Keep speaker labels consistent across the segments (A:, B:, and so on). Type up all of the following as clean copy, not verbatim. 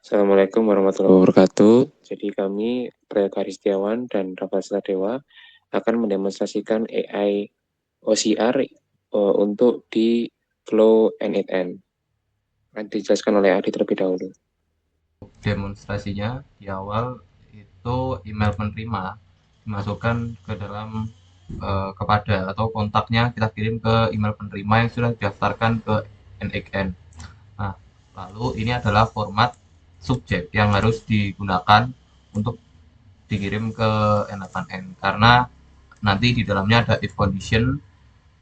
A: Assalamualaikum warahmatullahi wabarakatuh. Jadi kami, Prayoga Aristiawan dan Rafael Sadewa, akan mendemonstrasikan AI OCR untuk di Flow N8N. Akan dijelaskan oleh Adi terlebih dahulu.
B: Demonstrasinya di awal itu email penerima dimasukkan ke dalam kepada atau kontaknya kita kirim ke email penerima yang sudah didaftarkan ke NXN. Nah, lalu ini adalah format subjek yang harus digunakan untuk dikirim ke N8N karena nanti di dalamnya ada if condition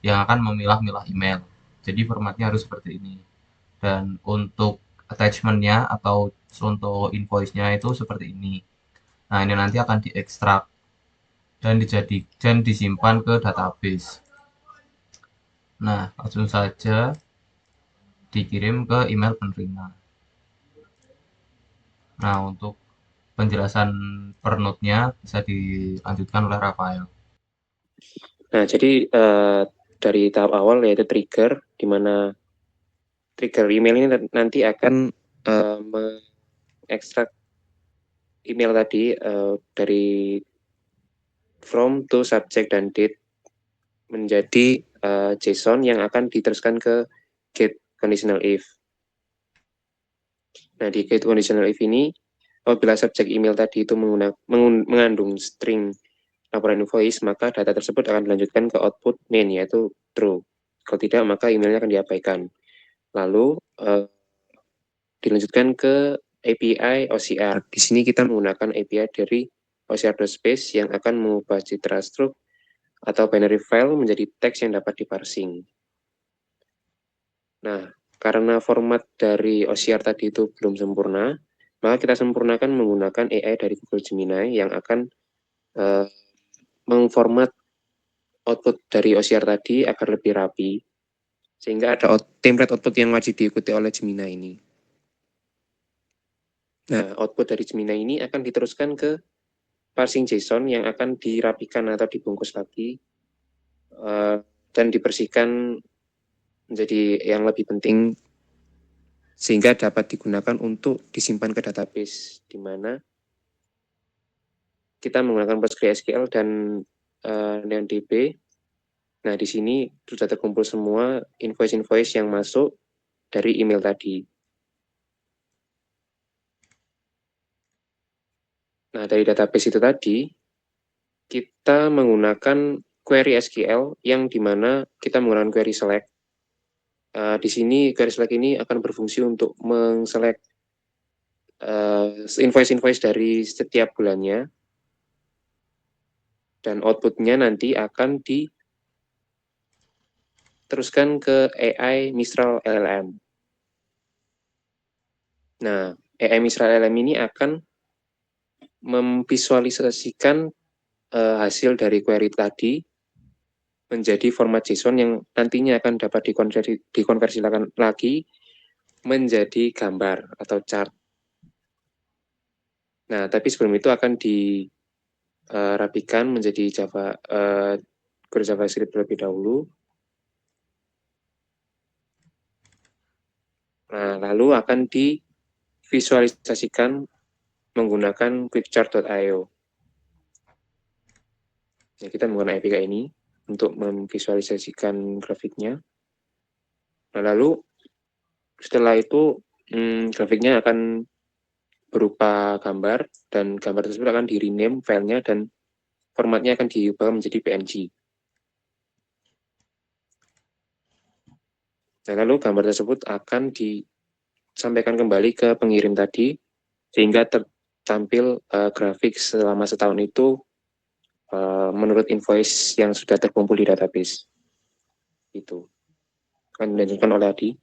B: yang akan memilah-milah email. Jadi formatnya harus seperti ini. Dan untuk attachment-nya atau untuk invoice-nya itu seperti ini. Nah, ini nanti akan diekstrak dan disimpan ke database. Nah, langsung saja dikirim ke email penerima. Nah, untuk penjelasan per node-nya bisa dilanjutkan oleh Rafael.
A: Nah, jadi dari tahap awal yaitu trigger, di mana trigger email ini nanti akan mengekstrak email tadi dari from to subject dan date menjadi JSON yang akan diteruskan ke get conditional if. Nah, di get conditional if ini, apabila subjek email tadi itu mengandung string laporan invoice, maka data tersebut akan dilanjutkan ke output main, yaitu true. Kalau tidak, maka emailnya akan diabaikan. Lalu, dilanjutkan ke API OCR. Di sini kita menggunakan API dari OCR.space yang akan mengubah citra struct atau binary file menjadi teks yang dapat diparsing. Nah, karena format dari OCR tadi itu belum sempurna, maka kita sempurnakan menggunakan AI dari Google Gemini yang akan mengformat output dari OCR tadi agar lebih rapi, sehingga ada template output yang wajib diikuti oleh Gemini ini. Nah, output dari Gemini ini akan diteruskan ke parsing JSON yang akan dirapikan atau dibungkus lagi dan dibersihkan menjadi yang lebih penting sehingga dapat digunakan untuk disimpan ke database, di mana kita menggunakan PostgreSQL dan NeonDB. Nah, di sini sudah terkumpul semua invoice-invoice yang masuk dari email tadi. Nah, dari database itu tadi, kita menggunakan query SQL yang dimana kita menggunakan query select. Di sini query select ini akan berfungsi untuk mengselect invoice-invoice dari setiap bulannya, dan outputnya nanti akan diteruskan ke AI Mistral LLM. Nah, AI Mistral LLM ini akan memvisualisasikan hasil dari query tadi menjadi format JSON yang nantinya akan dapat dikonversikan lagi menjadi gambar atau chart. Nah, tapi sebelum itu akan dirapikan menjadi JavaScript terlebih dahulu. Nah, lalu akan divisualisasikan menggunakan quickchart.io. Nah, kita menggunakan APK ini untuk memvisualisasikan grafiknya. Nah, lalu setelah itu grafiknya akan berupa gambar, dan gambar tersebut akan di-rename filenya dan formatnya akan diubah menjadi PNG. Nah, lalu gambar tersebut akan disampaikan kembali ke pengirim tadi, sehingga tampil grafik selama setahun itu menurut invoice yang sudah terkumpul di database. Itu akan dilanjutkan oleh Adi.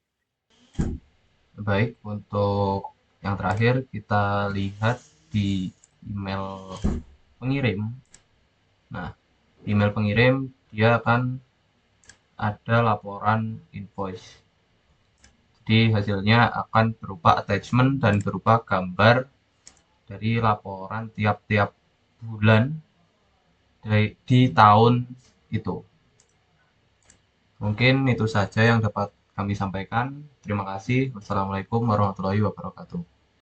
B: Baik, untuk yang terakhir kita lihat di email pengirim. Nah, di email pengirim dia akan ada laporan invoice. Jadi hasilnya akan berupa attachment dan berupa gambar dari laporan tiap-tiap bulan di tahun itu. Mungkin itu saja yang dapat kami sampaikan. Terima kasih. Wassalamualaikum warahmatullahi wabarakatuh.